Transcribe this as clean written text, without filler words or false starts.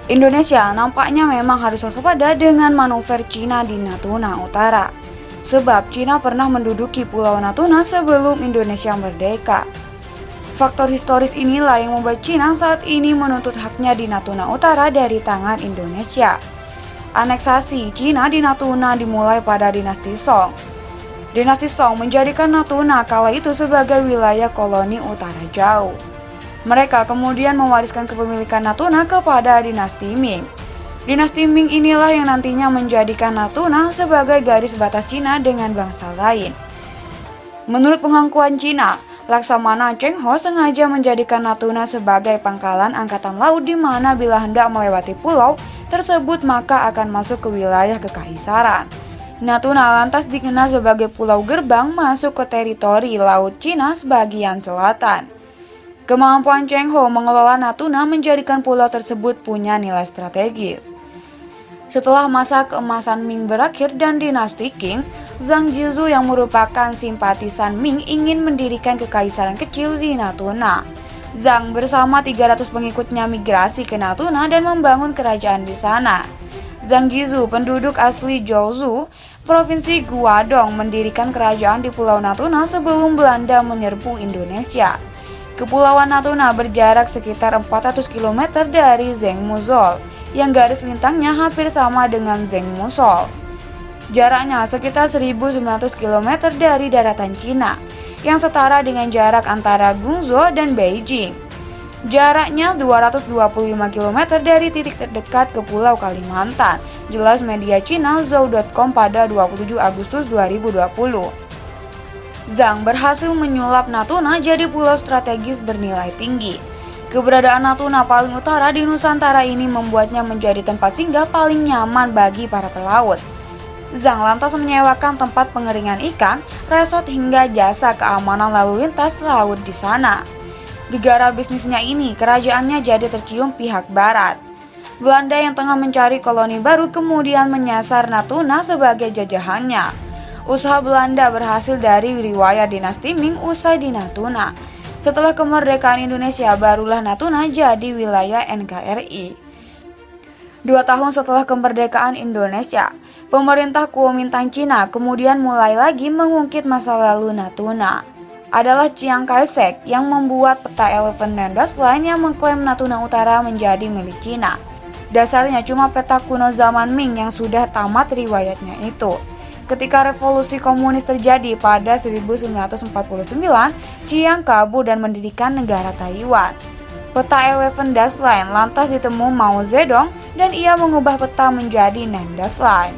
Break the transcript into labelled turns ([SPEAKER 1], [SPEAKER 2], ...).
[SPEAKER 1] Indonesia nampaknya memang harus waspada dengan manuver Cina di Natuna Utara. Sebab Cina pernah menduduki Pulau Natuna sebelum Indonesia merdeka. Faktor historis inilah yang membuat Cina saat ini menuntut haknya di Natuna Utara dari tangan Indonesia. Aneksasi Cina di Natuna dimulai pada dinasti Song. Dinasti Song menjadikan Natuna kala itu sebagai wilayah koloni utara jauh. Mereka kemudian mewariskan kepemilikan Natuna kepada dinasti Ming. Dinasti Ming inilah yang nantinya menjadikan Natuna sebagai garis batas Cina dengan bangsa lain. Menurut pengakuan Cina, Laksamana Cheng Ho sengaja menjadikan Natuna sebagai pangkalan angkatan laut di mana bila hendak melewati pulau tersebut maka akan masuk ke wilayah kekaisaran. Natuna lantas dikenal sebagai pulau gerbang masuk ke teritori laut Cina sebagian selatan. Kemampuan Cheng Ho mengelola Natuna menjadikan pulau tersebut punya nilai strategis. Setelah masa keemasan Ming berakhir dan dinasti Qing, Zhang Jizhu yang merupakan simpatisan Ming ingin mendirikan kekaisaran kecil di Natuna. Zhang bersama 300 pengikutnya migrasi ke Natuna dan membangun kerajaan di sana. Zhang Jizhu, penduduk asli Jiuzhou, Provinsi Guangdong, mendirikan kerajaan di Pulau Natuna sebelum Belanda menyerbu Indonesia. Kepulauan Natuna berjarak sekitar 400 km dari Zhengmuzhou, yang garis lintangnya hampir sama dengan Zhengmuzhou. Jaraknya sekitar 1.900 km dari daratan Cina, yang setara dengan jarak antara Guangzhou dan Beijing. Jaraknya 225 km dari titik terdekat ke Pulau Kalimantan, jelas media Cina Zhou.com pada 27 Agustus 2020. Zhang berhasil menyulap Natuna jadi pulau strategis bernilai tinggi. Keberadaan Natuna paling utara di Nusantara ini membuatnya menjadi tempat singgah paling nyaman bagi para pelaut. Zhang lantas menyewakan tempat pengeringan ikan, resort hingga jasa keamanan lalu lintas laut di sana. Gegara bisnisnya ini, kerajaannya jadi tercium pihak barat. Belanda yang tengah mencari koloni baru kemudian menyasar Natuna sebagai jajahannya. Usaha Belanda berhasil dari riwayat dinasti Ming usai di Natuna. Setelah kemerdekaan Indonesia, barulah Natuna jadi wilayah NKRI. 2 tahun setelah kemerdekaan Indonesia, pemerintah Kuomintang Cina kemudian mulai lagi mengungkit masa lalu Natuna. Adalah Chiang Kai-shek yang membuat peta Elephant Land Line yang mengklaim Natuna Utara menjadi milik Cina. Dasarnya cuma peta kuno zaman Ming yang sudah tamat riwayatnya itu. Ketika revolusi komunis terjadi pada 1949, Chiang kabur dan mendirikan negara Taiwan. Peta Elephant Line lantas ditemu Mao Zedong dan ia mengubah peta menjadi Land Line.